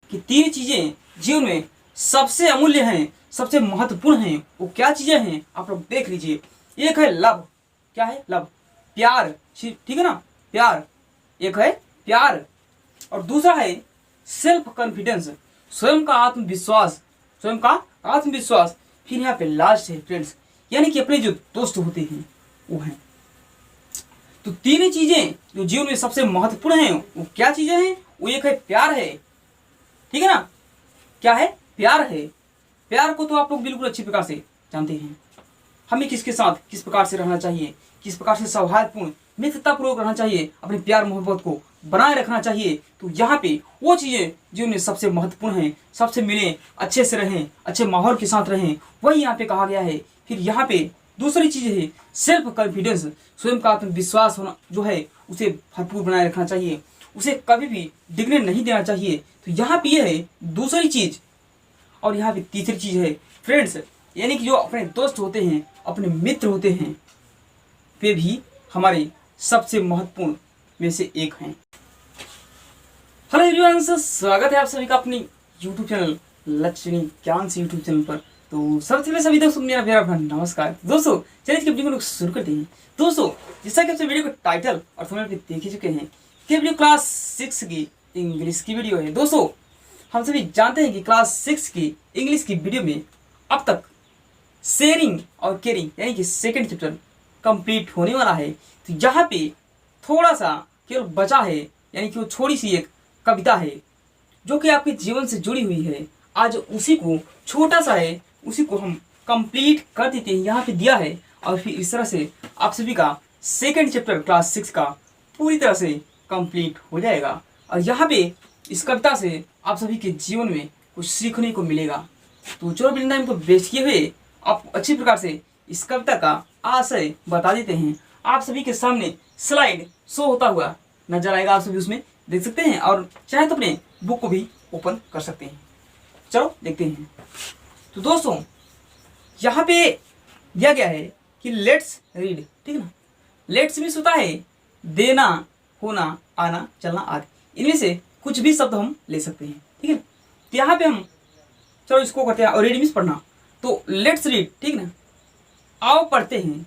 कि तीन चीजें जीवन में सबसे अमूल्य हैं, सबसे महत्वपूर्ण हैं, वो क्या चीजें हैं आप लोग देख लीजिए। एक है लव, क्या है लव, प्यार, ठीक है ना, प्यार, एक है प्यार, और दूसरा है सेल्फ कॉन्फिडेंस, स्वयं का आत्मविश्वास, स्वयं का आत्मविश्वास। फिर यहाँ पे लास्ट है फ्रेंड्स, यानी कि अपने जो दोस्त होते हैं वो हैं। तो तीन चीजें जो जीवन में सबसे महत्वपूर्ण हैं वो क्या चीजें हैं, वो एक है प्यार है, ठीक है ना, क्या है, प्यार है। प्यार को तो आप लोग बिल्कुल अच्छी प्रकार से जानते हैं, हमें किसके साथ किस प्रकार से रहना चाहिए, किस प्रकार से सौहार्दपूर्ण मित्रतापूर्वक रहना चाहिए, अपने प्यार मोहब्बत को बनाए रखना चाहिए। तो यहाँ पे वो चीज़ें जीवन में सबसे महत्वपूर्ण हैं, सबसे मिलें, अच्छे से रहें, अच्छे माहौल के साथ रहें, वही यहाँ पे कहा गया है। फिर यहाँ पे दूसरी चीज़ है सेल्फ कॉन्फिडेंस, स्वयं का आत्मविश्वास होना जो है उसे भरपूर बनाए रखना चाहिए, उसे कभी भी डिगने नहीं देना चाहिए। तो यहाँ पे ये है दूसरी चीज़। और यहाँ पे तीसरी चीज़ है फ्रेंड्स, यानी कि जो अपने दोस्त होते हैं, अपने मित्र होते हैं, वे भी हमारे सबसे महत्वपूर्ण में से एक हैं। हेलो एवरीवन, स्वागत है आप सभी का अपनी यूट्यूब चैनल लक्ष्मी ज्ञान से यूट्यूब चैनल पर। तो सबसे पहले सभी दोस्तों मेरा प्यारा नमस्कार। दोस्तों चलिए इसकी वीडियो को शुरू करते हैं। दोस्तों जैसा कि आप वीडियो का टाइटल और थंबनेल पे देख ही चुके हैं कि वीडियो क्लास 6 की इंग्लिश की वीडियो है। दोस्तों हम सभी जानते हैं कि क्लास 6 की इंग्लिश की वीडियो में अब तक शेयरिंग और केयरिंग यानी कि सेकेंड चैप्टर कंप्लीट होने वाला है। तो यहाँ पे थोड़ा सा केवल बचा है, यानी कि वो छोटी सी एक कविता है जो कि आपके जीवन से जुड़ी हुई है। आज उसी को छोटा सा है, उसी को हम कंप्लीट कर देते हैं, यहाँ पे दिया है। और फिर इस तरह से आप सभी का सेकेंड चैप्टर क्लास 6 का पूरी तरह से कंप्लीट हो जाएगा। और यहाँ पे इस कविता से आप सभी के जीवन में कुछ सीखने को मिलेगा। तो चलो बिना टाइम को वेस्ट किए हुए आप अच्छी प्रकार से इस कविता का आशय बता देते हैं। आप सभी के सामने स्लाइड शो होता हुआ नजर आएगा, आप सभी उसमें देख सकते हैं, और चाहे तो अपने बुक को भी ओपन कर सकते हैं। चलो देखते हैं। तो दोस्तों यहाँ पे दिया गया है कि लेट्स रीड, ठीक है ना। लेट्स मीन्स होता है देना, होना, आना, चलना आदि। इनमें से कुछ भी शब्द हम ले सकते हैं, ठीक है। तो यहाँ पे हम चलो इसको करते हैं, और रीड मीन्स पढ़ना। तो लेट्स रीड, ठीक है ना, आओ पढ़ते हैं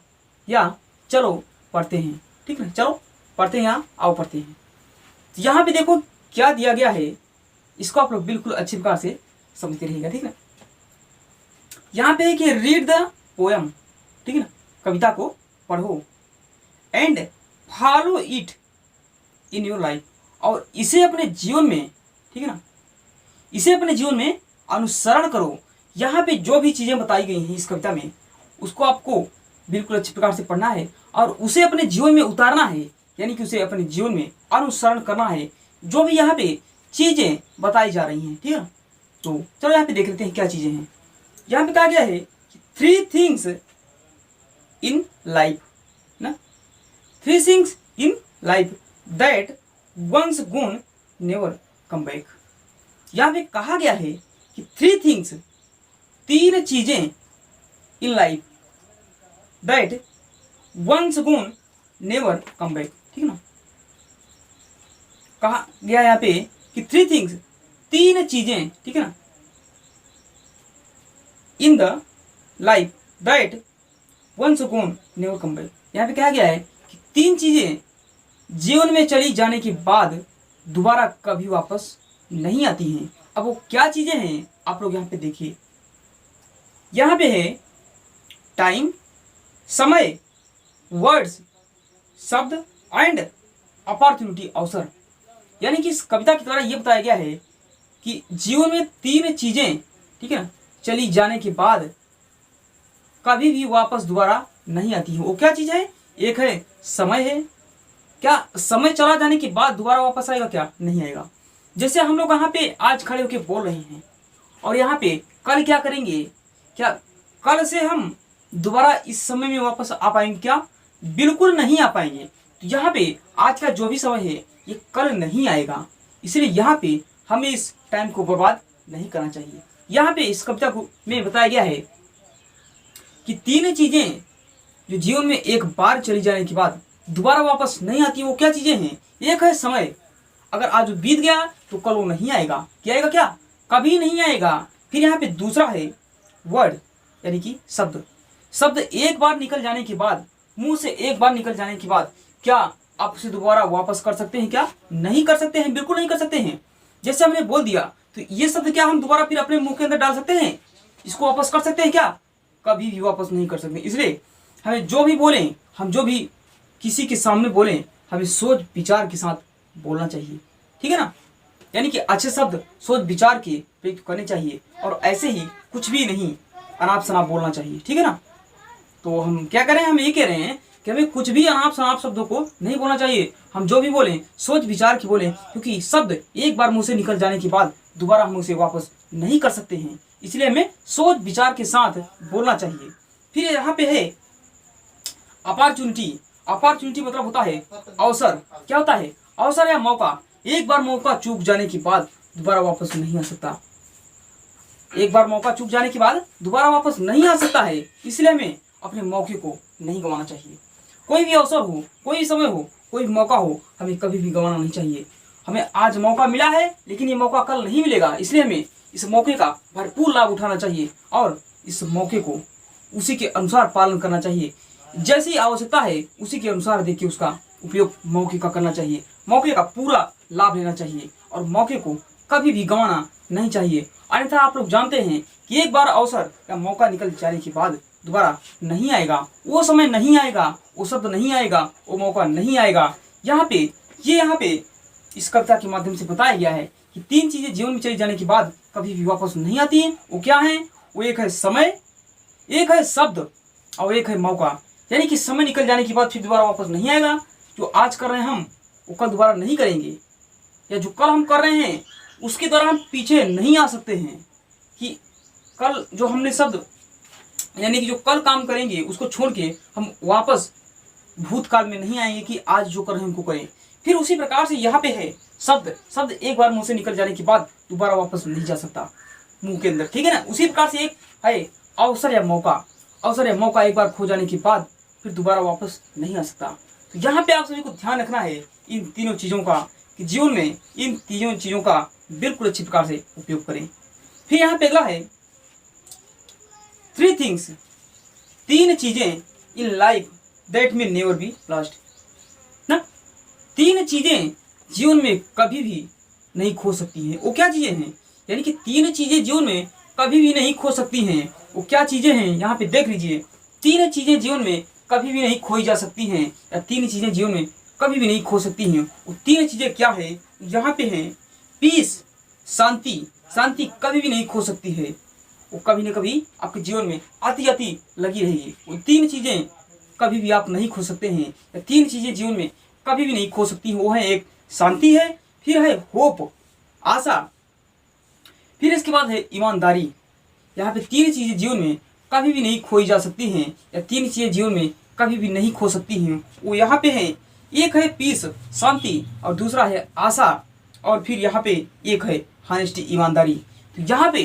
या चलो पढ़ते हैं, ठीक है ना, चलो पढ़ते हैं या आओ पढ़ते हैं। तो यहाँ पे देखो क्या दिया गया है, इसको आप लोग बिल्कुल अच्छी प्रकार से समझते रहिएगा, ठीक है। यहाँ पे है कि रीड द पोएम, ठीक है ना, कविता को पढ़ो, and follow it in your life, और इसे अपने जीवन में, ठीक है ना, इसे अपने जीवन में अनुसरण करो। यहाँ पे जो भी चीज़ें बताई गई हैं इस कविता में, उसको आपको बिल्कुल अच्छी प्रकार से पढ़ना है और उसे अपने जीवन में उतारना है, यानी कि उसे अपने जीवन में अनुसरण करना है, जो भी यहाँ पे चीज़ें बताई जा रही हैं, ठीक है। तो चलो यहाँ पे देख लेते हैं क्या चीज़ें हैं। यहाँ पे कहा गया है कि 3 थिंग्स इन लाइफ ना, 3 things in life that once gone never come back. यहाँ पे कहा गया है कि 3 थिंग्स, 3 चीजें in life that once gone never come back, ठीक है ना। कहा गया यहाँ पे कि 3 थिंग्स, 3 चीजें, ठीक है ना, in the life that once gone never come back. यहाँ पे कहा गया है कि 3 चीजें जीवन में चली जाने के बाद दोबारा कभी वापस नहीं आती हैं। अब वो क्या चीजें हैं आप लोग यहाँ पे देखिए। यहाँ पे है टाइम, समय, वर्ड्स, शब्द, एंड अपॉर्चुनिटी, अवसर। यानी कि इस कविता के द्वारा ये बताया गया है कि जीवन में 3 चीजें, ठीक है ना, चली जाने के बाद कभी भी वापस दोबारा नहीं आती हैं। वो क्या चीज़ है, एक है समय है, क्या समय चला जाने के बाद दोबारा वापस आएगा, क्या नहीं आएगा। जैसे हम लोग यहाँ पे आज खड़े होके बोल रहे हैं और यहाँ पे कल क्या करेंगे, क्या कल से हम दोबारा इस समय में वापस आ पाएंगे, क्या बिल्कुल नहीं आ पाएंगे। तो यहाँ पे आज का जो भी समय है ये कल नहीं आएगा, इसलिए यहाँ पे हमें इस टाइम को बर्बाद नहीं करना चाहिए। यहाँ पे इस कविता को में बताया गया है कि 3 चीजें जो जीवन में एक बार चली जाने के बाद दोबारा वापस नहीं आती, वो क्या चीजें हैं। एक है समय, अगर आज वो बीत गया तो कल वो नहीं आएगा। क्या आएगा? क्या? कभी नहीं आएगा। फिर यहाँ पे दूसरा है वर्ड, यानी कि शब्द। शब्द एक बार निकल जाने के बाद, मुंह से एक बार निकल जाने के बाद क्या आप उसे दोबारा वापस कर सकते हैं? क्या नहीं कर सकते हैं, बिल्कुल नहीं कर सकते हैं। जैसे हमने बोल दिया तो ये शब्द क्या हम दोबारा फिर अपने मुंह के अंदर डाल सकते हैं? इसको वापस कर सकते हैं? क्या कभी भी वापस नहीं कर सकते। इसलिए हमें जो भी बोलें, हम जो भी किसी के सामने बोलें, हमें सोच विचार के साथ बोलना चाहिए। ठीक है ना? यानी कि अच्छे शब्द सोच विचार के प्रयोग करने चाहिए और ऐसे ही कुछ भी नहीं अनाप शनाप बोलना चाहिए। ठीक है ना? तो हम क्या करें, हम ये कह रहे हैं कि हमें कुछ भी अनाप शनाप शब्दों को नहीं बोलना चाहिए। हम जो भी बोलें सोच विचार के बोलें, क्योंकि शब्द एक बार मुंह से निकल जाने के बाद दोबारा हम उसे वापस नहीं कर सकते हैं। इसलिए हमें सोच विचार के साथ बोलना चाहिए। फिर यहाँ पे है अपॉर्चुनिटी। अपॉर्चुनिटी मतलब होता है अवसर। क्या होता है? अवसर या मौका। एक बार मौका चूक जाने के बाद दोबारा वापस नहीं आ सकता। एक बार मौका चूक जाने के बाद दोबारा वापस नहीं आ सकता है। इसलिए हमें अपने मौके को नहीं गंवाना चाहिए। कोई भी अवसर हो, कोई भी समय हो, कोई भी मौका हो, हमें कभी भी गंवाना नहीं चाहिए। हमें आज मौका मिला है लेकिन ये मौका कल नहीं मिलेगा। इसलिए हमें इस मौके का भरपूर लाभ उठाना चाहिए और इस मौके को उसी के अनुसार पालन करना चाहिए। जैसी आवश्यकता है उसी के अनुसार देखिए उसका उपयोग मौके का करना चाहिए। मौके का पूरा लाभ लेना चाहिए और मौके को कभी भी गंवाना नहीं चाहिए। अन्यथा आप लोग जानते हैं कि एक बार अवसर या मौका निकल जाने के बाद दोबारा नहीं आएगा। वो समय नहीं आएगा, वो शब्द नहीं आएगा, वो मौका नहीं आएगा। यहाँ पे इस कविता के माध्यम से बताया गया है कि 3 चीजें जीवन में चली जाने के बाद कभी भी वापस नहीं आती हैं। वो क्या है? वो एक है समय, एक है शब्द और एक है मौका। यानी कि समय निकल जाने के बाद फिर दोबारा वापस नहीं आएगा। जो आज कर रहे हैं हम, वो कल दोबारा नहीं करेंगे, या जो कल हम कर रहे हैं उसके द्वारा हम पीछे नहीं आ सकते हैं। कि कल जो हमने शब्द, यानी कि जो कल काम करेंगे उसको छोड़ के हम वापस भूतकाल में नहीं आएंगे कि आज जो कर रहे हैं उनको करें। फिर उसी प्रकार से यहाँ पे है शब्द एक बार मुंह से निकल जाने के बाद दोबारा वापस नहीं जा सकता मुंह के अंदर। ठीक है ना? उसी प्रकार से एक है अवसर या मौका। अवसर या मौका एक बार खो जाने के बाद फिर दोबारा वापस नहीं आ सकता। तो यहाँ पे आप सभी को ध्यान रखना है इन तीनों चीज़ों का, कि जीवन में इन तीनों चीज़ों का बिल्कुल अच्छी प्रकार से उपयोग करें। फिर यहाँ पे अगला है 3 थिंग्स, 3 चीजें इन लाइफ दैट में नेवर बी लॉस्ट ना। 3 चीजें जीवन में कभी भी नहीं खो सकती हैं। वो क्या चीजें हैं? यानी कि 3 चीजें जीवन में कभी भी नहीं खो सकती हैं। वो क्या चीजें हैं? यहाँ पे देख लीजिए। 3 चीजें जीवन में कभी भी नहीं खोई जा सकती हैं, या 3 चीजें जीवन में कभी भी नहीं खो सकती हैं। वो 3 चीजें क्या है? यहाँ पे हैं पीस, शांति। शांति कभी भी नहीं खो सकती है। वो कभी न कभी आपके जीवन में आती आती लगी रहेगी। वो 3 चीजें कभी भी आप नहीं खो सकते हैं, या 3 चीजें जीवन में कभी भी नहीं खो सकती हैं। वो है एक शांति है, फिर है होप, आशा, फिर इसके बाद है ईमानदारी। यहाँ पे 3 चीजें जीवन में कभी भी नहीं खोई जा सकती हैं, या 3 चीजें जीवन में कभी भी नहीं खो सकती हैं। वो यहाँ पे है, एक है पीस, शांति, और दूसरा है आशा, और फिर यहाँ पे एक है हानेस्टी, ईमानदारी। तो यहाँ पे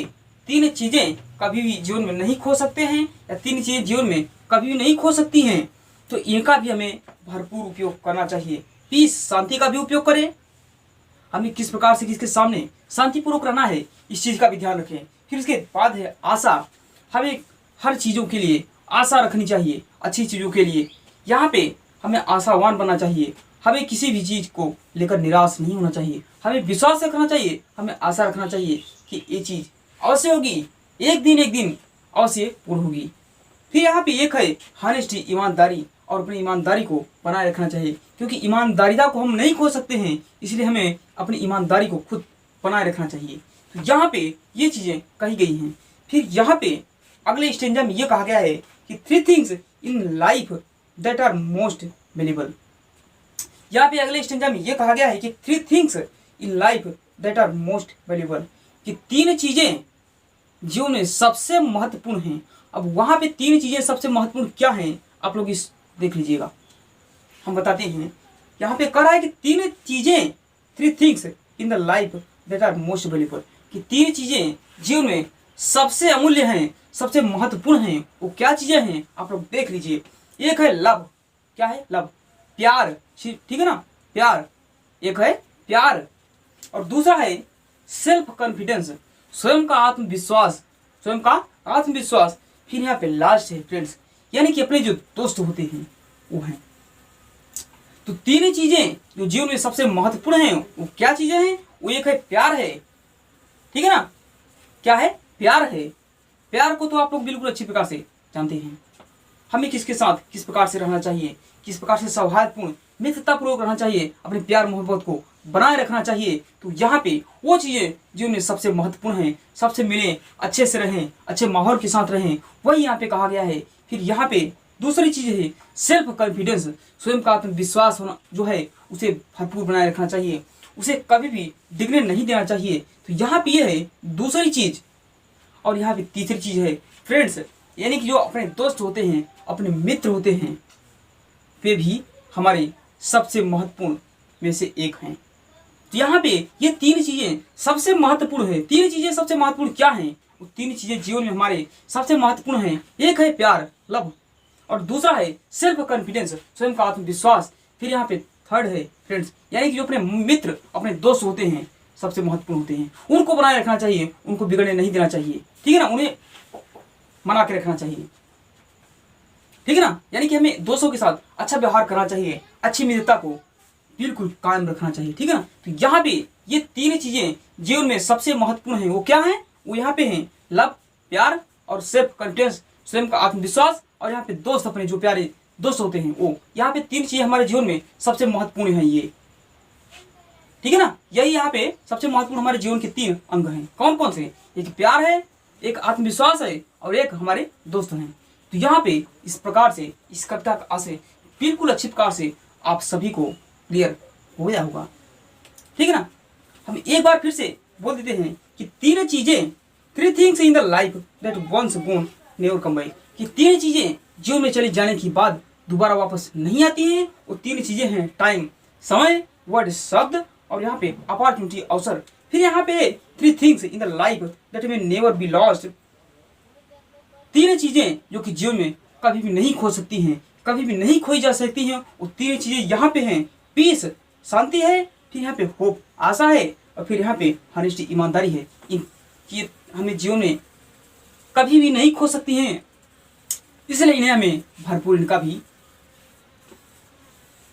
3 चीजें कभी भी जीवन में नहीं खो सकते हैं, या 3 चीजें जीवन में कभी भी नहीं खो सकती हैं। तो इनका भी हमें भरपूर उपयोग करना चाहिए। पीस, शांति का भी उपयोग करें। हमें किस प्रकार से किसके सामने शांतिपूर्वक रहना है, इस चीज का भी ध्यान रखें। फिर इसके बाद है आशा। हमें हर चीजों के लिए आशा रखनी चाहिए, अच्छी चीजों के लिए। यहाँ पे हमें आशावान बनना चाहिए। हमें किसी भी चीज को लेकर निराश नहीं होना चाहिए। हमें विश्वास रखना चाहिए, हमें आशा रखना चाहिए कि ये चीज अवश्य होगी, एक दिन अवश्य पूर्ण होगी। फिर यहाँ पे एक है हानेस्टी, ईमानदारी, और अपनी ईमानदारी को बनाए रखना चाहिए, क्योंकि ईमानदारिता को हम नहीं खो सकते हैं। इसलिए हमें अपनी ईमानदारी को खुद बनाए रखना चाहिए। तो यहाँ पे ये चीजें कही गई हैं। फिर यहाँ पे अगले स्टेंजा में ये कहा गया है कि 3 things in life that are most valuable. यहाँ पे अगले स्टेंजा में ये कहा गया है कि 3 things in life that are most valuable, कि 3 चीजें जीवन में सबसे महत्वपूर्ण हैं। अब वहां पे 3 चीजें सबसे महत्वपूर्ण क्या हैं, आप लोग इस देख लीजिएगा, हम बताते हैं। यहाँ पे कह रहा है कि 3 चीजें, 3 things in the life that are most valuable, कि 3 चीजें जीवन में सबसे अमूल्य हैं, सबसे महत्वपूर्ण हैं। वो क्या चीजें हैं, आप लोग देख लीजिए। एक है लव। क्या है? लव, प्यार। ठीक है ना? प्यार। एक है प्यार, और दूसरा है सेल्फ कॉन्फिडेंस, स्वयं का आत्मविश्वास, स्वयं का आत्मविश्वास। फिर यहाँ पे लास्ट है फ्रेंड्स, यानी कि अपने जो दोस्त होते हैं वो हैं। तो तीन चीजें जो जीवन में सबसे महत्वपूर्ण हैं वो क्या चीजें हैं? वो एक है प्यार है, ठीक है ना, क्या है? प्यार है। प्यार को तो आप लोग बिल्कुल अच्छी प्रकार से जानते हैं। हमें किसके साथ किस प्रकार से रहना चाहिए, किस प्रकार से सौहार्दपूर्ण मित्रतापूर्वक रहना चाहिए, अपने प्यार मोहब्बत को बनाए रखना चाहिए। तो यहाँ पे वो चीजें जीवन में सबसे महत्वपूर्ण हैं, सबसे मिले, अच्छे से रहें, अच्छे माहौल के साथ रहें, वही यहाँ पे कहा गया है। फिर यहाँ पे दूसरी चीज है सेल्फ कॉन्फिडेंस, स्वयं का आत्मविश्वास होना जो है उसे भरपूर बनाए रखना चाहिए, उसे कभी भी डिगने नहीं देना चाहिए। तो यहाँ पे ये है दूसरी चीज। और यहाँ पे तीसरी चीज है फ्रेंड्स, यानी कि जो अपने दोस्त होते हैं, अपने मित्र होते हैं, वे भी हमारे सबसे महत्वपूर्ण में से एक हैं। तो यहाँ पे ये तीन चीजें सबसे महत्वपूर्ण है। तीन चीजें सबसे महत्वपूर्ण क्या हैं? वो तीन चीजें जीवन में हमारे सबसे महत्वपूर्ण हैं। एक है प्यार, लव, और दूसरा है सेल्फ कॉन्फिडेंस, स्वयं का आत्मविश्वास। फिर यहाँ पे थर्ड है फ्रेंड्स, यानी कि जो अपने मित्र, अपने दोस्त होते हैं, सबसे महत्वपूर्ण होते हैं, उनको बनाए रखना चाहिए, उनको बिगड़ने नहीं देना चाहिए, ठीक है ना, उन्हें मना के रखना चाहिए, ठीक है ना। यानी कि हमें दोस्तों के साथ अच्छा व्यवहार करना चाहिए, अच्छी मित्रता को बिल्कुल कायम रखना चाहिए, ठीक है ना। तो यहाँ पे ये तीन चीजें जीवन में सबसे महत्वपूर्ण है। वो क्या है? वो यहाँ पे है लव, प्यार, और सेल्फ कॉन्फिडेंस, स्वयं का आत्मविश्वास। और यहाँ पे दोस्त, अपने जो प्यारे दोस्त होते हैं वो, यहाँ पे तीन चीजें हमारे जीवन में सबसे महत्वपूर्ण है ये, ठीक है ना। यही यहाँ पे सबसे महत्वपूर्ण हमारे जीवन के तीन अंग हैं। कौन कौन से? एक प्यार है, एक आत्मविश्वास है, और एक हमारे दोस्त हैं। तो यहाँ पे इस प्रकार से इस कविता का से बिल्कुल अच्छी प्रकार से आप सभी को क्लियर हो गया होगा, ठीक है ना। हम एक बार फिर से बोल देते हैं कि तीन चीजें, three things in the life that once gone never come back, कि तीन चीजें जीवन में चले जाने के बाद दोबारा वापस नहीं आती हैं। वो तीन चीजें हैं टाइम, समय, वर्ड, शब्द, और यहाँ पे अपॉर्चुनिटी, अवसर। फिर यहाँ पे three things in the life that may never be lost, तीन चीजें जो कि जीवन में कभी भी नहीं खो सकती हैं, कभी भी नहीं खोई जा सकती हैं। वो तीन चीजें यहाँ पे हैं, पीस, शांति है, फिर यहाँ पे होप, आशा है, और फिर यहाँ पे हॉनेस्टी, ईमानदारी है। ये हमें जीवन में कभी भी नहीं खो सकती हैं, इसलिए इन्हें हमें भरपूर इनका भी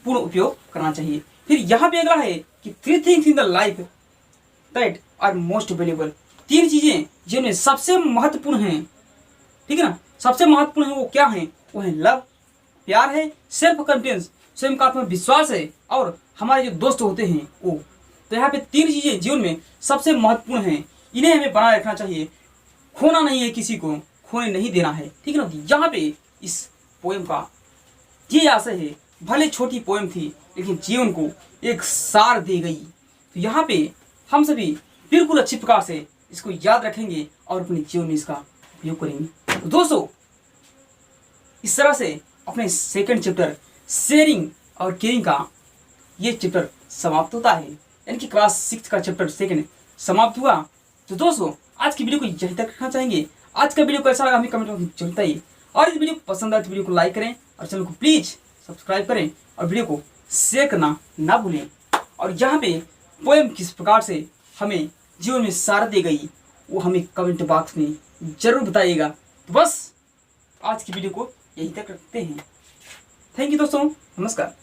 पूर्ण उपयोग करना चाहिए। फिर यहाँ पे अगला है कि three things in the life that are most valuable, तीन चीजें जीवन में सबसे महत्वपूर्ण हैं, ठीक है ना। सबसे महत्वपूर्ण है वो क्या है? वो है लव, प्यार है, सेल्फ कॉन्फिडेंस, स्वयं का आत्मविश्वास है, और हमारे जो दोस्त होते हैं वो। तो यहाँ पे तीन चीजें जीवन में सबसे महत्वपूर्ण हैं, इन्हें हमें बनाए रखना चाहिए, खोना नहीं है, किसी को खोने नहीं देना है, ठीक है ना। यहाँ पे इस पोएम का ये आशय है, भले छोटी पोएम थी लेकिन जीवन को एक सार दे गई। तो यहाँ पे हम सभी बिल्कुल अच्छी प्रकार से इसको याद रखेंगे और अपने जीवन में इसका उपयोग करेंगे। तो दोस्तों, इस तरह से अपने सेकंड चैप्टर शेयरिंग और केयरिंग का ये चैप्टर समाप्त होता है, यानी कि क्लास 6 का चैप्टर सेकंड समाप्त हुआ। तो दोस्तों, आज की वीडियो को यहीं तक रखना चाहेंगे। आज का वीडियो कैसा लगा हमें कमेंट में जरूर बताइए, और इस वीडियो को पसंद आए तो वीडियो को लाइक करें और चैनल को प्लीज सब्सक्राइब करें, और वीडियो को शेयर करना ना भूलें। और यहाँ पे पोएम किस प्रकार से हमें जीवन में सार दी गई वो हमें कमेंट बॉक्स में जरूर बताइएगा। तो बस आज की वीडियो को यहीं तक रखते हैं। थैंक यू दोस्तों, नमस्कार।